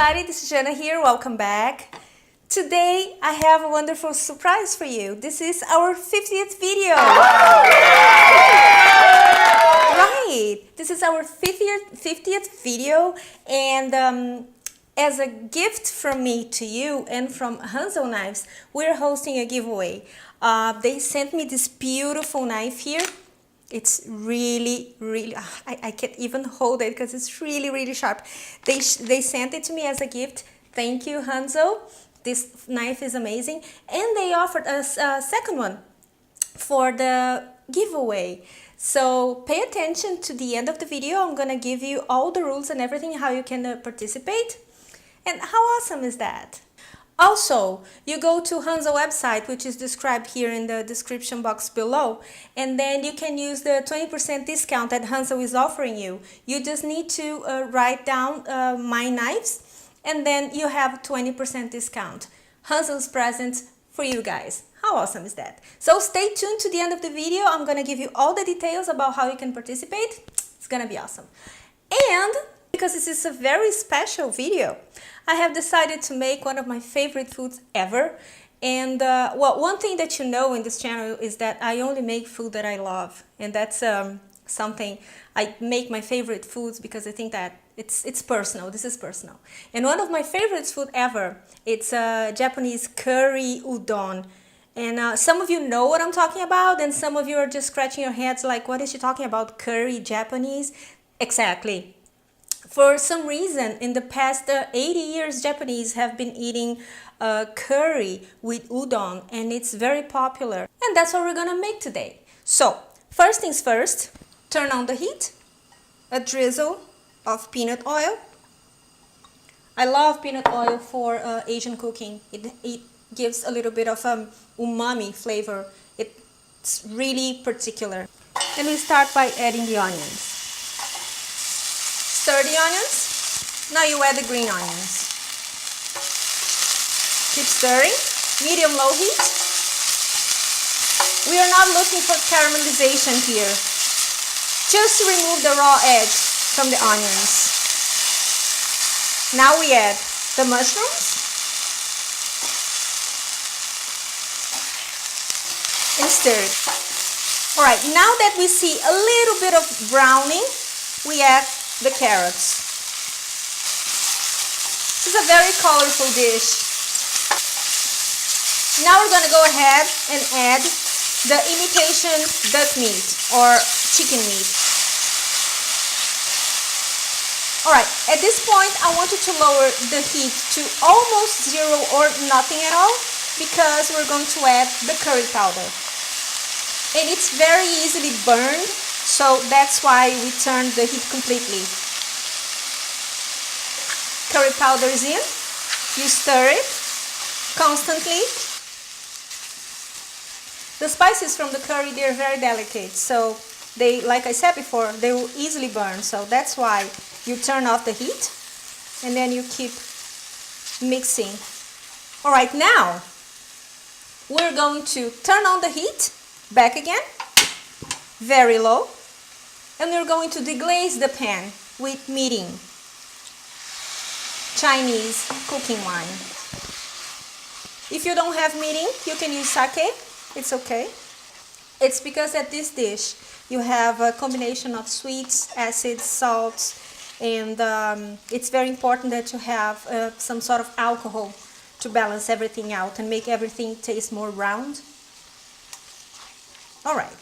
everybody, this is Jana here, welcome back. Today I have a wonderful surprise for you. This is our 50th video. Right, this is our 50th video, and as a gift from me to you and from Hanzo Knives, we're hosting a giveaway. They sent me this beautiful knife here. It's really, I can't even hold it because it's really sharp. They sent it to me as a gift. Thank you, Hanzo. This knife is amazing. And they offered us a second one for the giveaway. So pay attention to the end of the video. I'm gonna give you all the rules and everything, how you can participate. And how awesome is that? Also, you go to Hanzo website, which is described here in the description box below, and then you can use the 20% discount that Hanzo is offering you. You just need to write down my knives, and then you have 20% discount. Hanzo's present for you guys. How awesome is that? So stay tuned to the end of the video. I'm gonna give you all the details about how you can participate. It's gonna be awesome. And because this is a very special video, I have decided to make one of my favorite foods ever. And well, one thing that you know in this channel is that I only make food that I love. And that's something, I make my favorite foods because I think that it's personal. This is personal. And one of my favorite food ever, it's Japanese Curry Udon. And some of you know what I'm talking about, and some of you are just scratching your heads like, what is she talking about, curry Japanese? Exactly. For some reason, in the past 80 years, Japanese have been eating curry with udon, and it's very popular. And that's what we're gonna make today. So, first things first, turn on the heat, a drizzle of peanut oil. I love peanut oil for Asian cooking. It gives a little bit of umami flavor. It's really particular. And we start by adding the onions. Stir the onions. Now you add the green onions. Keep stirring. Medium-low heat. We are not looking for caramelization here. Just to remove the raw edge from the onions. Now we add the mushrooms. And stir it. Alright, now that we see a little bit of browning, we add the carrots. This is a very colorful dish. Now we're going to go ahead and add the imitation duck meat or chicken meat. Alright, at this point I want you to lower the heat to almost zero or nothing at all, because we're going to add the curry powder. And it's very easily burned, so that's why we turn the heat completely. Curry powder is in. You stir it constantly. The spices from the curry, they're very delicate, so they, like I said before, they will easily burn. So that's why you turn off the heat and then you keep mixing. All right, now we're going to turn on the heat back again, very low. And we're going to deglaze the pan with mirin, Chinese cooking wine. If you don't have mirin, you can use sake. It's okay. It's because at this dish you have a combination of sweets, acids, salts, and it's very important that you have some sort of alcohol to balance everything out and make everything taste more round. All right,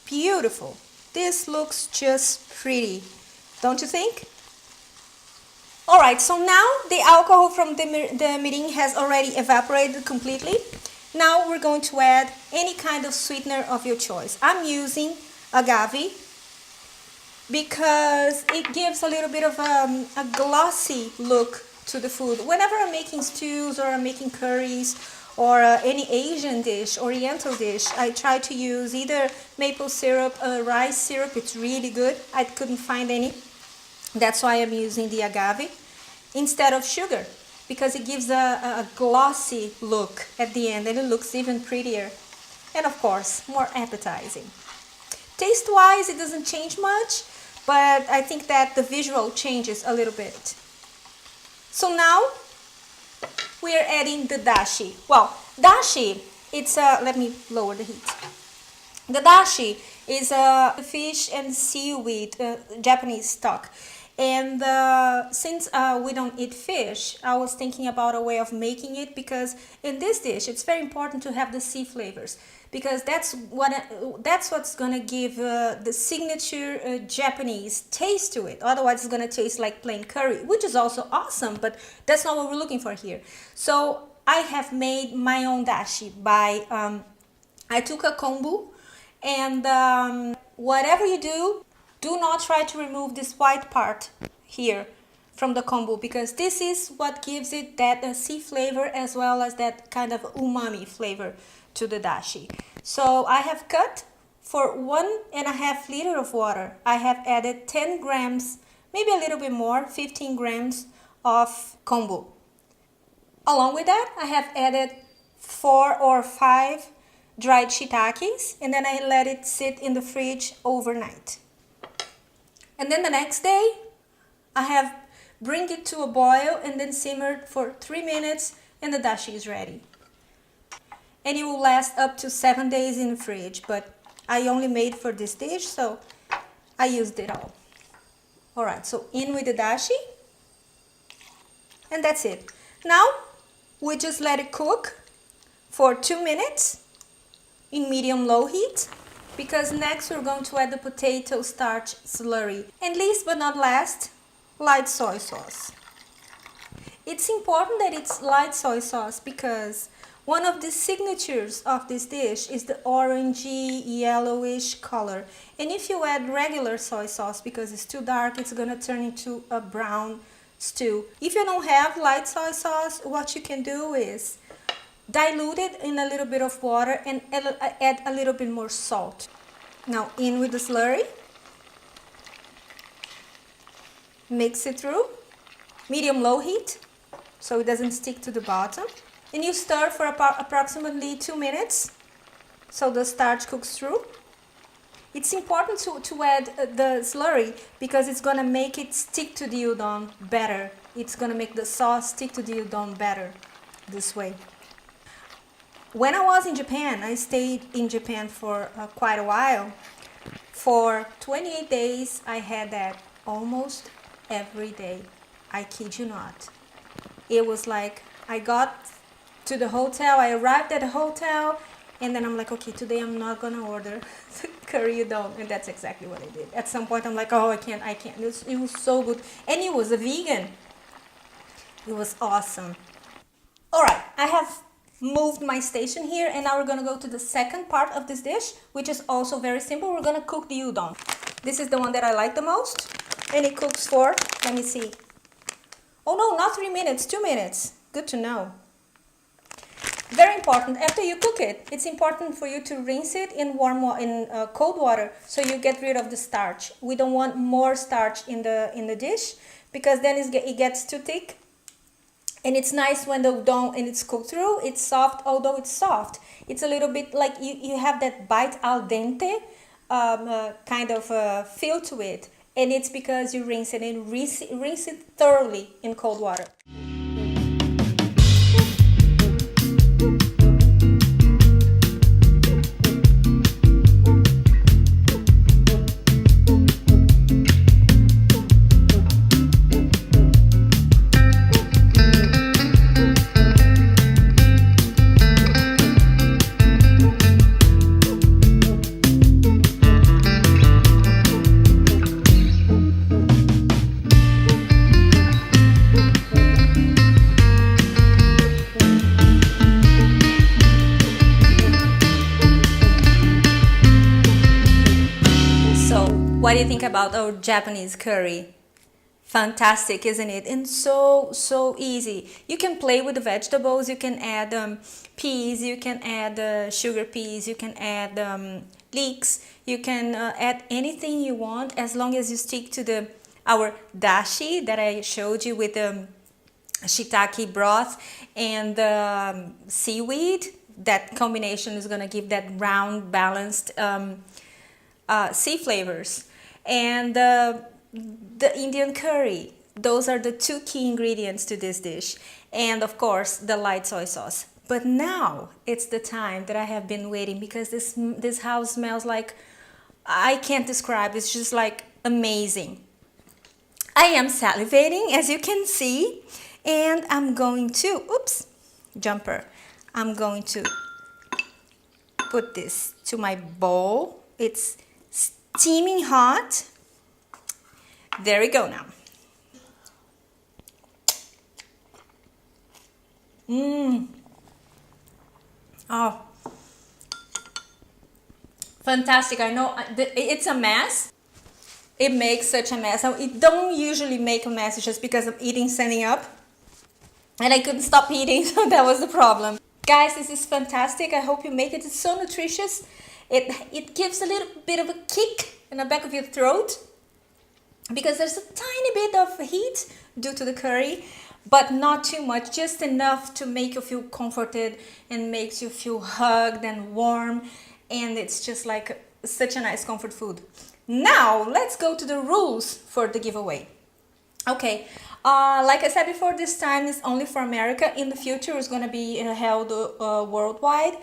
beautiful. This looks just pretty, don't you think? Alright, so now the alcohol from the mirin has already evaporated completely. Now we're going to add any kind of sweetener of your choice. I'm using agave because it gives a little bit of a glossy look to the food. Whenever I'm making stews or I'm making curries, or any Asian dish, Oriental dish, I try to use either maple syrup or rice syrup. It's really good. I couldn't find any. That's why I'm using the agave instead of sugar, because it gives a glossy look at the end and it looks even prettier. And of course, more appetizing. Taste-wise, it doesn't change much, but I think that the visual changes a little bit. So now we are adding the dashi. Well, dashi, it's let me lower the heat. The dashi is a fish and seaweed Japanese stock. And since we don't eat fish, I was thinking about a way of making it, because in this dish it's very important to have the sea flavors, because that's what's gonna give the signature Japanese taste to it. Otherwise, it's gonna taste like plain curry, which is also awesome, but that's not what we're looking for here. So I have made my own dashi by I took a kombu, and whatever you do not try to remove this white part here from the kombu, because this is what gives it that sea flavor as well as that kind of umami flavor to the dashi. So I have cut for 1.5 liters of water. I have added 10 grams, maybe a little bit more, 15 grams of kombu. Along with that, I have added 4 or 5 dried shiitakes, and then I let it sit in the fridge overnight. And then the next day, I have bring it to a boil and then simmered for 3 minutes, and the dashi is ready. And it will last up to 7 days in the fridge, but I only made for this dish, so I used it all. Alright, so in with the dashi, and that's it. Now, we just let it cook for 2 minutes in medium-low heat, because next we're going to add the potato starch slurry. And least but not last, light soy sauce. It's important that it's light soy sauce because one of the signatures of this dish is the orangey, yellowish color. And if you add regular soy sauce, because it's too dark, it's gonna turn into a brown stew. If you don't have light soy sauce, what you can do is dilute it in a little bit of water and add a little bit more salt. Now in with the slurry. Mix it through, medium-low heat, so it doesn't stick to the bottom. And you stir for approximately 2 minutes, so the starch cooks through. It's important to add the slurry because it's gonna make it stick to the udon better. It's gonna make the sauce stick to the udon better this way. When I was in Japan, I stayed in Japan for quite a while. For 28 days, I had that almost every day. I kid you not. It was like I got to the hotel, I arrived at the hotel, and then I'm like, okay, today I'm not gonna order curry udon, and that's exactly what I did. At some point I'm like, oh, I can't. It was so good, and it was a vegan. It was awesome. All right, I have moved my station here, and now we're gonna go to the second part of this dish, which is also very simple. We're gonna cook the udon. This is the one that I like the most, and it cooks for, let me see. Oh no, not 3 minutes, 2 minutes. Good to know. Very important, after you cook it, it's important for you to rinse it in cold water so you get rid of the starch. We don't want more starch in the dish because then it gets too thick. And it's nice when the udon and it's cooked through. It's soft, although it's soft. It's a little bit like you have that bite al dente kind of feel to it. And it's because you rinse it and rinse it thoroughly in cold water. What do you think about our Japanese curry? Fantastic, isn't it? And so easy. You can play with the vegetables. You can add peas. You can add sugar peas. You can add leeks. You can add anything you want as long as you stick to our dashi that I showed you with the shiitake broth and seaweed. That combination is going to give that round, balanced sea flavors. And the Indian curry, Those are the two key ingredients to this dish. And of course, the light soy sauce. But now it's the time that I have been waiting because this house smells like, I can't describe, it's just like amazing. I am salivating, as you can see, and I'm going to, oops, jumper. I'm going to put this to my bowl. It's steaming hot. There we go now. Oh, fantastic. I know it's a mess. It makes such a mess. It don't usually make a mess just because I'm eating standing up. And I couldn't stop eating, so that was the problem. Guys, this is fantastic. I hope you make it. It's so nutritious. It gives a little bit of a kick in the back of your throat because there's a tiny bit of heat due to the curry, but not too much, just enough to make you feel comforted and makes you feel hugged and warm, and it's just like such a nice comfort food. Now let's go to the rules for the giveaway. Okay, like I said before, this time is only for America. In the future it's going to be held worldwide,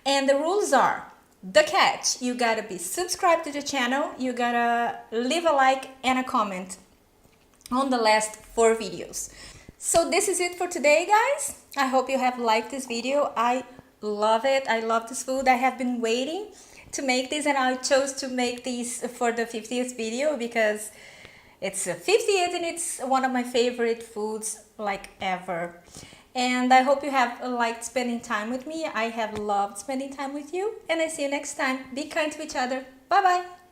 and the rules are: the catch, you gotta be subscribed to the channel, you gotta leave a like and a comment on the last 4 videos. So this is it for today, guys. I hope you have liked this video. I love it. I love this food. I have been waiting to make this, and I chose to make these for the 50th video because it's 50th and it's one of my favorite foods like ever. And I hope you have liked spending time with me. I have loved spending time with you, and I see you next time. Be kind to each other. Bye bye.